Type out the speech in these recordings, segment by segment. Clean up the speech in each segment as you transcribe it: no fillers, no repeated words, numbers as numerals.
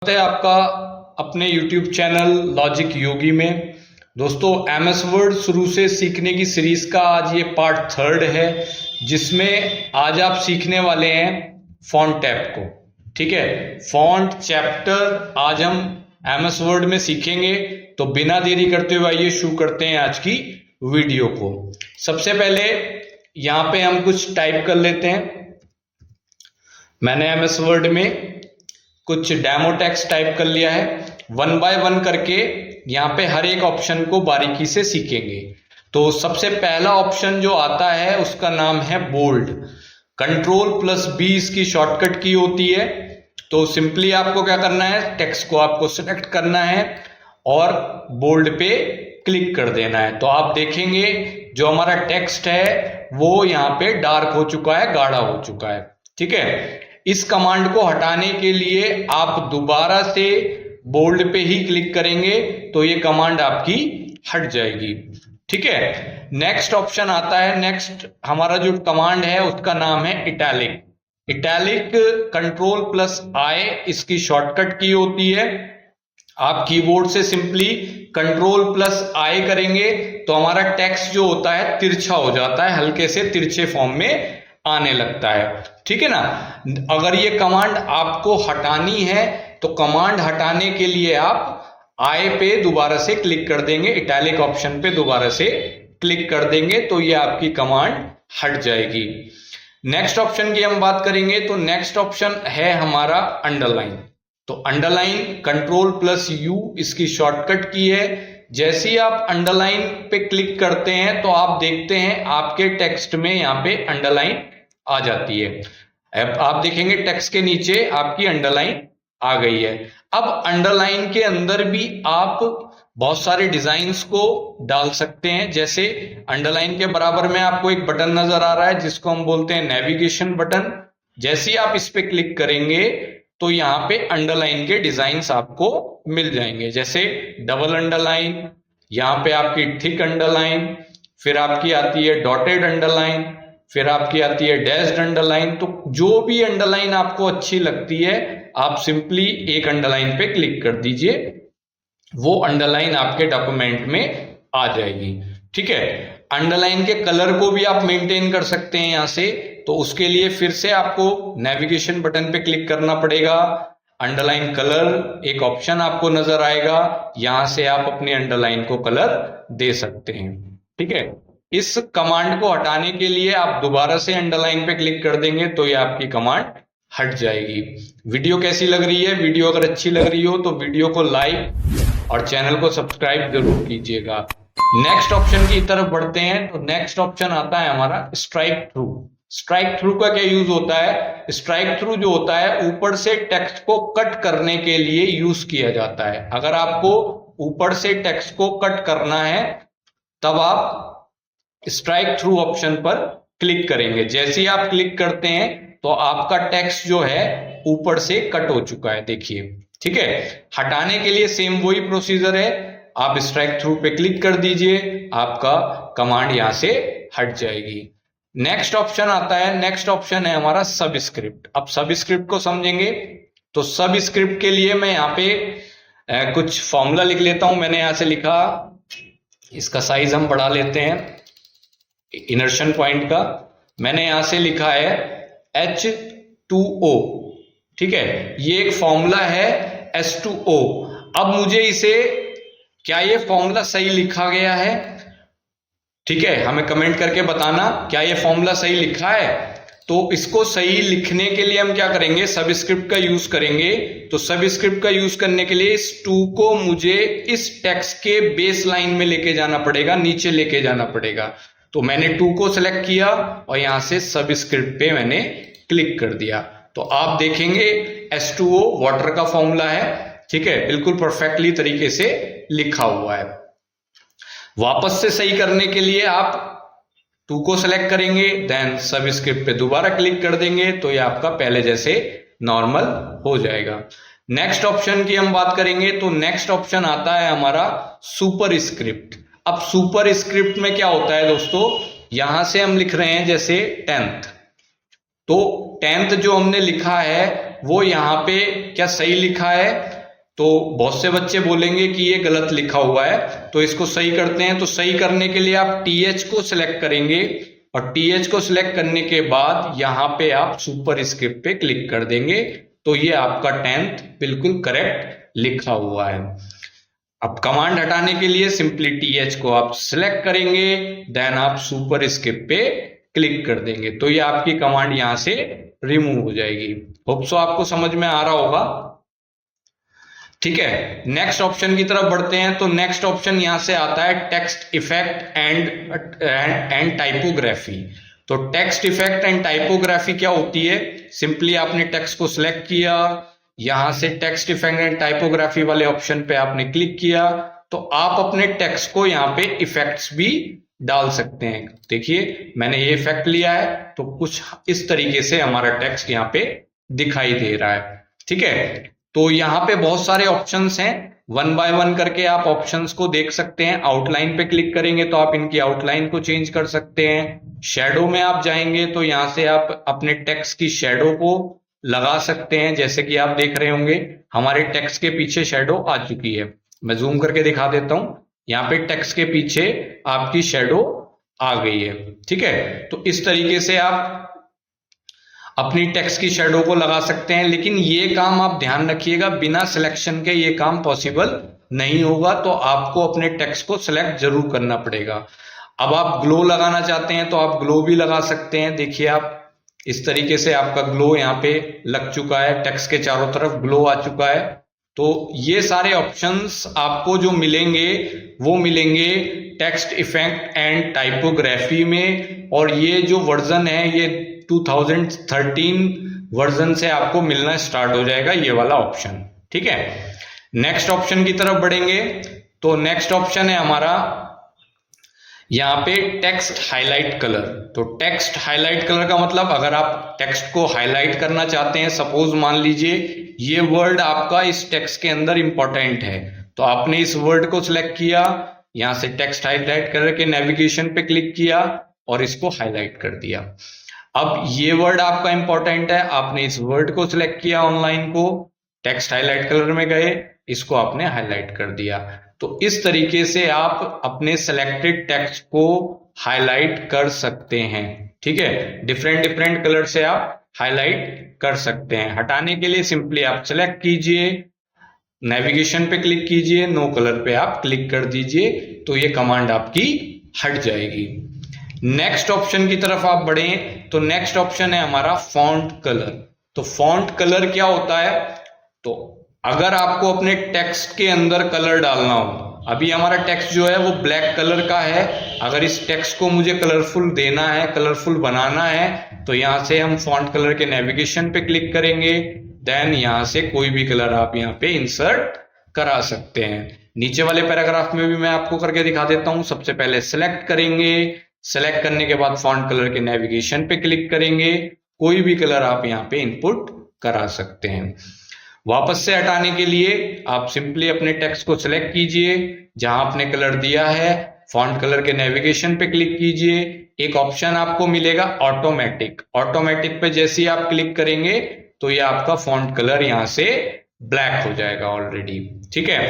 है आपका अपने YouTube चैनल लॉजिक योगी में। दोस्तों MS वर्ड शुरू से सीखने की सीरीज का आज ये पार्ट 3 है, जिसमें आज आप सीखने वाले हैं फॉन्ट टैब को। ठीक है, फॉन्ट चैप्टर आज हम MS वर्ड में सीखेंगे। तो बिना देरी करते हुए आइए शुरू करते हैं आज की वीडियो को। सबसे पहले यहाँ पे हम कुछ टाइप कर लेते हैं। मैंने MS वर्ड में कुछ डेमो टेक्स्ट टाइप कर लिया है। 1 बाय 1 करके यहाँ पे हर एक ऑप्शन को बारीकी से सीखेंगे। तो सबसे पहला ऑप्शन जो आता है उसका नाम है बोल्ड। Ctrl+B इसकी शॉर्टकट की होती है। तो सिंपली आपको क्या करना है, टेक्स्ट को आपको सिलेक्ट करना है और बोल्ड पे क्लिक कर देना है। तो आप देखेंगे जो हमारा टेक्स्ट है वो यहाँ पे डार्क हो चुका है, गाढ़ा हो चुका है। ठीक है, इस कमांड को हटाने के लिए आप दोबारा से बोल्ड पे ही क्लिक करेंगे तो ये कमांड आपकी हट जाएगी। ठीक है, नेक्स्ट ऑप्शन आता है। नेक्स्ट हमारा जो कमांड है उसका नाम है इटैलिक। इटैलिक Ctrl+I इसकी शॉर्टकट की होती है। आप कीबोर्ड से सिंपली Ctrl+I करेंगे तो हमारा टेक्स्ट जो होता है तिरछा हो जाता है, हल्के से तिरछे फॉर्म में आने लगता है। ठीक है ना। अगर ये कमांड आपको हटानी है तो कमांड हटाने के लिए आप आई पे दोबारा से क्लिक कर देंगे, इटैलिक ऑप्शन पे दोबारा से क्लिक कर देंगे तो ये आपकी कमांड हट जाएगी। नेक्स्ट ऑप्शन की हम बात करेंगे तो नेक्स्ट ऑप्शन है हमारा अंडरलाइन। तो अंडरलाइन Ctrl+U इसकी शॉर्टकट की है। जैसे ही आप अंडरलाइन पे क्लिक करते हैं तो आप देखते हैं आपके टेक्स्ट में यहाँ पे अंडरलाइन आ जाती है। अब आप देखेंगे टेक्स्ट के नीचे आपकी अंडरलाइन आ गई है। अब अंडरलाइन के अंदर भी आप बहुत सारे डिजाइन्स को डाल सकते हैं। जैसे अंडरलाइन के बराबर में आपको एक बटन नजर आ रहा है जिसको हम बोलते हैं नेविगेशन बटन। जैसे ही आप इस पे क्लिक करेंगे तो यहाँ पे अंडरलाइन के डिजाइन्स आपको मिल जाएंगे। जैसे डबल अंडरलाइन, यहाँ पे आपकी थिक अंडरलाइन, फिर आपकी आती है डॉटेड अंडरलाइन, फिर आपकी आती है डैश्ड अंडरलाइन। तो जो भी अंडरलाइन आपको अच्छी लगती है आप सिंपली एक अंडरलाइन पे क्लिक कर दीजिए, वो अंडरलाइन आपके डॉक्यूमेंट में आ जाएगी। ठीक है, अंडरलाइन के कलर को भी आप मेंटेन कर सकते हैं यहाँ से। तो उसके लिए फिर से आपको नेविगेशन बटन पे क्लिक करना पड़ेगा। अंडरलाइन कलर एक ऑप्शन आपको नजर आएगा, यहां से आप अपनी अंडरलाइन को कलर दे सकते हैं। ठीक है, इस कमांड को हटाने के लिए आप दोबारा से अंडरलाइन पे क्लिक कर देंगे तो ये आपकी कमांड हट जाएगी। वीडियो कैसी लग रही है? वीडियो अगर अच्छी लग रही हो तो वीडियो को लाइक और चैनल को सब्सक्राइब जरूर कीजिएगा। नेक्स्ट ऑप्शन की तरफ बढ़ते हैं। तो नेक्स्ट ऑप्शन आता है हमारा स्ट्राइक थ्रू। स्ट्राइक थ्रू का क्या यूज होता है? स्ट्राइक थ्रू जो होता है ऊपर से टेक्स्ट को कट करने के लिए यूज किया जाता है। अगर आपको ऊपर से टेक्स्ट को कट करना है तब आप स्ट्राइक थ्रू ऑप्शन पर क्लिक करेंगे। जैसे ही आप क्लिक करते हैं तो आपका टेक्स्ट जो है ऊपर से कट हो चुका है, देखिए। ठीक है, हटाने के लिए सेम वही प्रोसीजर है, आप स्ट्राइक थ्रू पे क्लिक कर दीजिए, आपका कमांड यहां से हट जाएगी। नेक्स्ट ऑप्शन आता है। नेक्स्ट ऑप्शन है हमारा सबस्क्रिप्ट। अब सबस्क्रिप्ट को समझेंगे तो सबस्क्रिप्ट के लिए मैं यहाँ पे कुछ फॉर्मूला लिख लेता हूं। मैंने यहां से लिखा, इसका साइज हम बढ़ा लेते हैं इनर्शन पॉइंट का। मैंने यहां से लिखा है H2O। ठीक है, ये एक फॉर्मूला है H2O। अब मुझे इसे, क्या ये फॉर्मूला सही लिखा गया है? ठीक है, हमें कमेंट करके बताना क्या ये फॉर्मूला सही लिखा है। तो इसको सही लिखने के लिए हम क्या करेंगे, सबस्क्रिप्ट का यूज करेंगे। तो सबस्क्रिप्ट का यूज करने के लिए इस 2 को मुझे इस टेक्स्ट के बेस लाइन में लेके जाना पड़ेगा, नीचे लेके जाना पड़ेगा। तो मैंने 2 को सिलेक्ट किया और यहां से सबस्क्रिप्ट पे मैंने क्लिक कर दिया। तो आप देखेंगे H2O वाटर का फॉर्मूला है। ठीक है, बिल्कुल परफेक्टली तरीके से लिखा हुआ है। वापस से सही करने के लिए आप 2 को सिलेक्ट करेंगे, देन सबस्क्रिप्ट पे दोबारा क्लिक कर देंगे तो ये आपका पहले जैसे नॉर्मल हो जाएगा। नेक्स्ट ऑप्शन की हम बात करेंगे तो नेक्स्ट ऑप्शन आता है हमारा सुपर स्क्रिप्ट। अब सुपर स्क्रिप्ट में क्या होता है दोस्तों, यहां से हम लिख रहे हैं जैसे 10th, तो 10th जो हमने लिखा है वो यहाँ पे क्या सही लिखा है, तो बहुत से बच्चे बोलेंगे कि ये गलत लिखा हुआ है, तो इसको सही करते हैं। तो सही करने के लिए आप TH को सिलेक्ट करेंगे और TH को सिलेक्ट करने के बाद यहाँ पे आप सुपर स्क्रिप्ट पे क्लिक कर देंगे, तो ये आपका 10th बिल्कुल करेक्ट लिखा हुआ है। अब कमांड हटाने के लिए सिंपली TH को आप सिलेक्ट करेंगे, देन आप सुपर स्क्रिप्ट पे क्लिक कर देंगे, तो ये आपकी कमांड यहां से रिमूव हो जाएगी। होप सो आपको समझ में आ रहा होगा। ठीक है, नेक्स्ट ऑप्शन की तरफ बढ़ते हैं। तो नेक्स्ट ऑप्शन यहां से आता है टेक्स्ट इफेक्ट एंड टाइपोग्राफी। तो टेक्स्ट इफेक्ट एंड टाइपोग्राफी क्या होती है, सिंपली आपने टेक्स्ट को सिलेक्ट किया, यहां से टेक्स्ट इफेक्ट एंड टाइपोग्राफी वाले ऑप्शन पे आपने क्लिक किया, तो आप अपने टेक्स्ट को यहाँ पे इफेक्ट्स भी डाल सकते हैं। देखिए मैंने ये इफेक्ट लिया है, तो कुछ इस तरीके से हमारा टेक्स्ट यहाँ पे दिखाई दे रहा है। ठीक है, तो यहाँ पे बहुत सारे ऑप्शंस हैं, वन बाय वन करके आप ऑप्शंस को देख सकते हैं। आउटलाइन पे क्लिक करेंगे तो आप इनकी आउटलाइन को चेंज कर सकते हैं। शैडो में आप जाएंगे तो यहां से आप अपने टेक्स्ट की शैडो को लगा सकते हैं, जैसे कि आप देख रहे होंगे हमारे टेक्स्ट के पीछे शैडो आ चुकी है। मैं जूम करके दिखा देता हूं, यहाँ पे टेक्स्ट के पीछे आपकी शैडो आ गई है। ठीक है, तो इस तरीके से आप अपनी टेक्स्ट की शैडो को लगा सकते हैं, लेकिन ये काम आप ध्यान रखिएगा बिना सिलेक्शन के ये काम पॉसिबल नहीं होगा, तो आपको अपने टेक्स्ट को सिलेक्ट जरूर करना पड़ेगा। अब आप ग्लो लगाना चाहते हैं तो आप ग्लो भी लगा सकते हैं। देखिए आप इस तरीके से आपका ग्लो यहाँ पे लग चुका है, टेक्स्ट के चारों तरफ ग्लो आ चुका है। तो ये सारे ऑप्शंस आपको जो मिलेंगे वो मिलेंगे टेक्स्ट इफेक्ट एंड टाइपोग्राफी में, और ये जो वर्जन है ये 2013 वर्जन से आपको मिलना स्टार्ट हो जाएगा ये वाला ऑप्शन। ठीक है, नेक्स्ट ऑप्शन की तरफ बढ़ेंगे। तो नेक्स्ट ऑप्शन है हमारा यहाँ पे टेक्स्ट हाईलाइट कलर। तो टेक्स्ट हाईलाइट कलर का मतलब अगर आप टेक्स्ट को हाईलाइट करना चाहते हैं, सपोज मान लीजिए ये वर्ड आपका इस टेक्स्ट के अंदर इंपॉर्टेंट है, तो आपने इस वर्ड को सिलेक्ट किया, यहां से टेक्स्ट हाईलाइट कलर के नेविगेशन पे क्लिक किया और इसको हाईलाइट कर दिया। अब ये वर्ड आपका इंपॉर्टेंट है, आपने इस वर्ड को सिलेक्ट किया, ऑनलाइन को टेक्स्ट हाईलाइट कलर में गए, इसको आपने हाईलाइट कर दिया। तो इस तरीके से आप अपने सिलेक्टेड टेक्स्ट को हाईलाइट कर सकते हैं। ठीक है, डिफरेंट डिफरेंट कलर से आप हाईलाइट कर सकते हैं। हटाने के लिए सिंपली आप सिलेक्ट कीजिए, नेविगेशन पे क्लिक कीजिए, नो कलर पे आप क्लिक कर दीजिए, तो ये कमांड आपकी हट जाएगी। नेक्स्ट ऑप्शन की तरफ आप बढ़ें तो नेक्स्ट ऑप्शन है हमारा फॉन्ट कलर। तो फॉन्ट कलर क्या होता है, तो अगर आपको अपने टेक्स्ट के अंदर कलर डालना हो, अभी हमारा टेक्स्ट जो है वो ब्लैक कलर का है, अगर इस टेक्स्ट को मुझे कलरफुल देना है, कलरफुल बनाना है, तो यहां से हम फॉन्ट कलर के नेविगेशन पे क्लिक करेंगे, देन यहां से कोई भी कलर आप यहां पे इंसर्ट करा सकते हैं। नीचे वाले पैराग्राफ में भी मैं आपको करके दिखा देता हूं। सबसे पहले सिलेक्ट करेंगे, सिलेक्ट करने के बाद फॉन्ट कलर के नेविगेशन पे क्लिक करेंगे, कोई भी कलर आप यहाँ पे इनपुट करा सकते हैं। वापस से हटाने के लिए आप सिंपली अपने टेक्स्ट को सिलेक्ट कीजिए, जहां आपने कलर दिया है फॉन्ट कलर के नेविगेशन पे क्लिक कीजिए, एक ऑप्शन आपको मिलेगा ऑटोमेटिक। ऑटोमेटिक पे जैसे ही आप क्लिक करेंगे तो ये आपका फॉन्ट कलर यहां से ब्लैक हो जाएगा ऑलरेडी। ठीक है,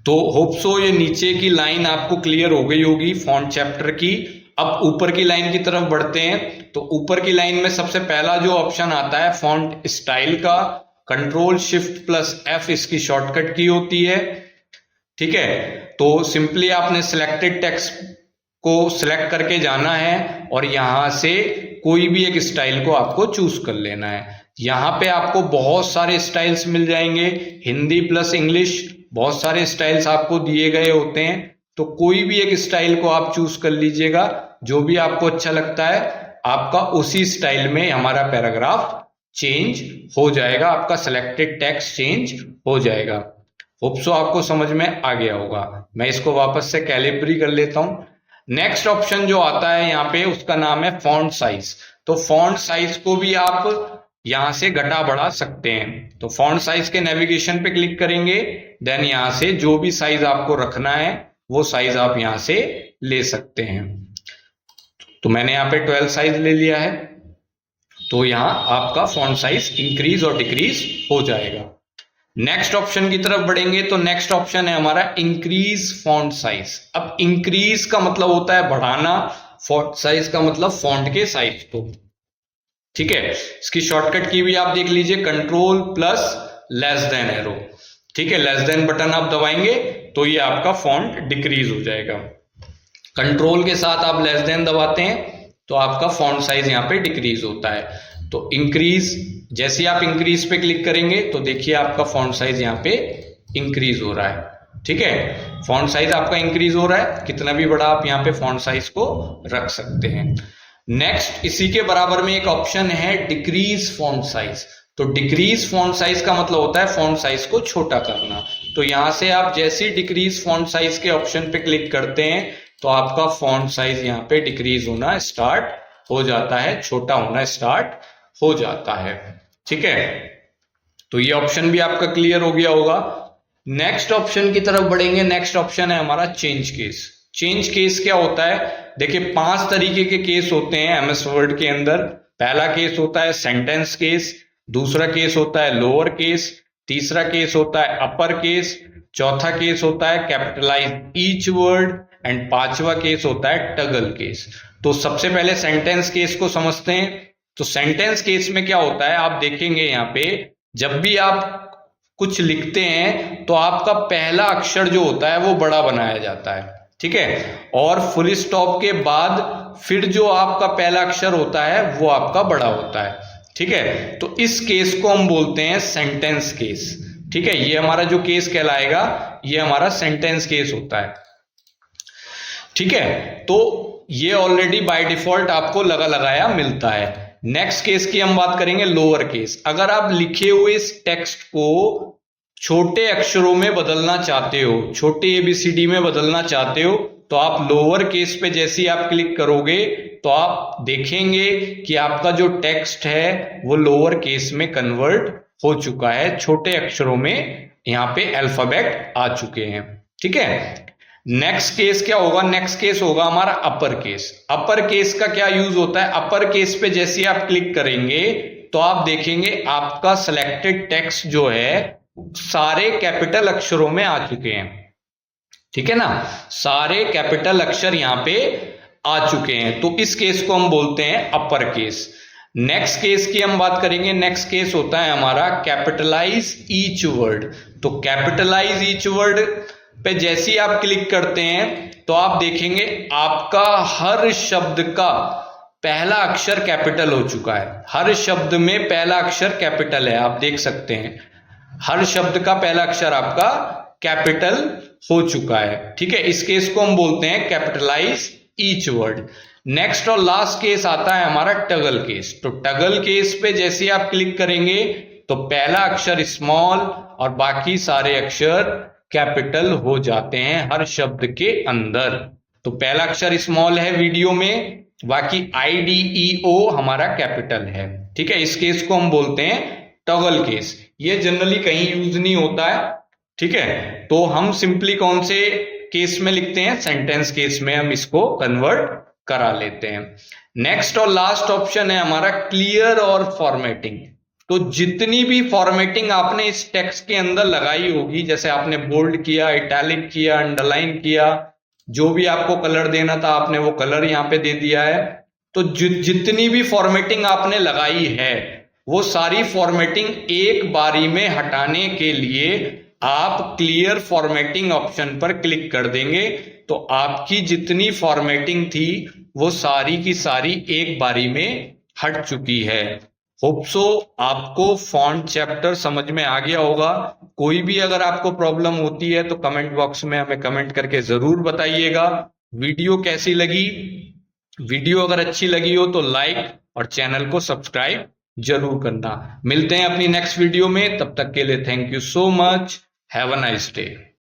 तो होप सो ये नीचे की लाइन आपको क्लियर हो गई होगी फॉन्ट चैप्टर की। अब ऊपर की लाइन की तरफ बढ़ते हैं। तो ऊपर की लाइन में सबसे पहला जो ऑप्शन आता है फॉन्ट स्टाइल का, कंट्रोल शिफ्ट प्लस एफ इसकी शॉर्टकट की होती है। ठीक है, तो सिंपली आपने सिलेक्टेड टेक्स्ट को सिलेक्ट करके जाना है और यहां से कोई भी एक स्टाइल को आपको चूज कर लेना है। यहां पे आपको बहुत सारे स्टाइल्स मिल जाएंगे, हिंदी प्लस इंग्लिश, बहुत सारे स्टाइल्स आपको दिए गए होते हैं, तो कोई भी एक स्टाइल को आप चूज कर लीजिएगा, जो भी आपको अच्छा लगता है, आपका उसी स्टाइल में हमारा पैराग्राफ चेंज हो जाएगा, आपका सिलेक्टेड टेक्स्ट चेंज हो जाएगा। होप सो आपको समझ में आ गया होगा। मैं इसको वापस से कैलिब्री कर लेता हूं। नेक्स्ट ऑप्शन जो आता है यहाँ पे उसका नाम है फॉन्ट साइज। तो फॉन्ट साइज को भी आप यहां से घटा बढ़ा सकते हैं। तो फॉन्ट साइज के नेविगेशन पे क्लिक करेंगे, देन यहां से जो भी साइज आपको रखना है वो साइज आप यहां से ले सकते हैं। तो मैंने यहाँ पे 12 साइज ले लिया है। तो यहां आपका फॉन्ट साइज इंक्रीज और डिक्रीज हो जाएगा। नेक्स्ट ऑप्शन की तरफ बढ़ेंगे तो नेक्स्ट ऑप्शन है हमारा इंक्रीज फॉन्ट साइज। अब इंक्रीज का मतलब होता है बढ़ाना, फॉन्ट साइज का मतलब फॉन्ट के साइज को। ठीक है, इसकी शॉर्टकट की भी आप देख लीजिए, control plus less than arrow. ठीक है, लेस देन बटन आप दबाएंगे तो ये आपका फॉन्ट डिक्रीज हो जाएगा। कंट्रोल के साथ आप लेस देन दबाते हैं तो आपका फॉन्ट साइज यहाँ पे डिक्रीज होता है। तो इंक्रीज, जैसे ही आप इंक्रीज पे क्लिक करेंगे तो देखिए आपका फॉन्ट साइज यहाँ पे इंक्रीज हो रहा है। ठीक है, फॉन्ट साइज आपका इंक्रीज हो रहा है, कितना भी बड़ा आप यहाँ पे फॉन्ट साइज को रख सकते हैं। नेक्स्ट, इसी के बराबर में एक ऑप्शन है डिक्रीज फॉन्ट साइज। तो डिक्रीज फॉन्ट साइज का मतलब होता है फॉन्ट साइज को छोटा करना। तो यहां से आप जैसे ही डिक्रीज फॉन्ट साइज के ऑप्शन पे क्लिक करते हैं तो आपका फॉन्ट साइज यहाँ पे डिक्रीज होना स्टार्ट हो जाता है, छोटा होना स्टार्ट हो जाता है। ठीक है, तो ये ऑप्शन भी आपका क्लियर हो गया होगा। नेक्स्ट ऑप्शन की तरफ बढ़ेंगे। नेक्स्ट ऑप्शन है हमारा चेंज केस। चेंज केस क्या होता है? देखिए 5 तरीके के केस होते हैं एमएस वर्ड के अंदर। पहला केस होता है सेंटेंस केस, दूसरा केस होता है लोअर केस, तीसरा केस होता है अपर केस, चौथा केस होता है कैपिटलाइज ईच वर्ड एंड पांचवा केस होता है टगल केस। तो सबसे पहले सेंटेंस केस को समझते हैं। तो सेंटेंस केस में क्या होता है, आप देखेंगे यहाँ पे जब भी आप कुछ लिखते हैं तो आपका पहला अक्षर जो होता है वो बड़ा बनाया जाता है। ठीक है, और फुल स्टॉप के बाद फिर जो आपका पहला अक्षर होता है वो आपका बड़ा होता है। ठीक है, तो इस केस को हम बोलते हैं सेंटेंस केस। ठीक है, ये हमारा जो केस कहलाएगा ये हमारा सेंटेंस केस होता है। ठीक है, तो ये ऑलरेडी बाय डिफॉल्ट आपको लगा लगाया मिलता है। नेक्स्ट केस की हम बात करेंगे लोअर केस। अगर आप लिखे हुए इस टेक्स्ट को छोटे अक्षरों में बदलना चाहते हो, छोटे एबीसीडी में बदलना चाहते हो, तो आप लोअर केस पे जैसे ही आप क्लिक करोगे तो आप देखेंगे कि आपका जो टेक्स्ट है वो लोअर केस में कन्वर्ट हो चुका है, छोटे अक्षरों में यहाँ पे अल्फाबेट आ चुके हैं। ठीक है, नेक्स्ट केस क्या होगा? नेक्स्ट केस होगा हमारा अपर केस। अपर केस का क्या यूज होता है? अपर केस पे जैसे ही आप क्लिक करेंगे तो आप देखेंगे आपका सिलेक्टेड टेक्स्ट जो है सारे कैपिटल अक्षरों में आ चुके हैं। ठीक है ना, सारे कैपिटल अक्षर यहाँ पे आ चुके हैं। तो इस केस को हम बोलते हैं अपर केस। नेक्स्ट केस की हम बात करेंगे। नेक्स्ट केस होता है हमारा कैपिटलाइज ईच वर्ड। तो कैपिटलाइज ईच वर्ड पे जैसे ही आप क्लिक करते हैं तो आप देखेंगे आपका हर शब्द का पहला अक्षर कैपिटल हो चुका है। हर शब्द में पहला अक्षर कैपिटल है, आप देख सकते हैं हर शब्द का पहला अक्षर आपका कैपिटल हो चुका है। ठीक है, इस केस को हम बोलते हैं कैपिटलाइज ईच वर्ड। नेक्स्ट और लास्ट केस आता है हमारा टगल केस। तो टगल केस पे जैसे ही आप क्लिक करेंगे तो पहला अक्षर स्मॉल और बाकी सारे अक्षर कैपिटल हो जाते हैं हर शब्द के अंदर। तो पहला अक्षर स्मॉल है वीडियो में, बाकी IDEO हमारा कैपिटल है। ठीक है, इस केस को हम बोलते हैं टॉगल केस। ये जनरली कहीं यूज नहीं होता है। ठीक है, तो हम सिंपली कौन से केस में लिखते हैं? सेंटेंस केस में हम इसको कन्वर्ट करा लेते हैं। नेक्स्ट और लास्ट ऑप्शन है हमारा क्लियर और फॉर्मेटिंग। तो जितनी भी फॉर्मेटिंग आपने इस टेक्स्ट के अंदर लगाई होगी, जैसे आपने बोल्ड किया, इटैलिक किया, अंडरलाइन किया, जो भी आपको कलर देना था आपने वो कलर यहाँ पे दे दिया है। तो जितनी भी फॉर्मेटिंग आपने लगाई है वो सारी फॉर्मेटिंग एक बारी में हटाने के लिए आप क्लियर फॉर्मेटिंग ऑप्शन पर क्लिक कर देंगे तो आपकी जितनी फॉर्मेटिंग थी वो सारी की सारी एक बारी में हट चुकी है। होप सो आपको फॉन्ट चैप्टर समझ में आ गया होगा। कोई भी अगर आपको प्रॉब्लम होती है तो कमेंट बॉक्स में हमें कमेंट करके जरूर बताइएगा। वीडियो कैसी लगी? वीडियो अगर अच्छी लगी हो तो लाइक और चैनल को सब्सक्राइब जरूर करना। मिलते हैं अपनी नेक्स्ट वीडियो में, तब तक के लिए thank you so much. Have a nice day.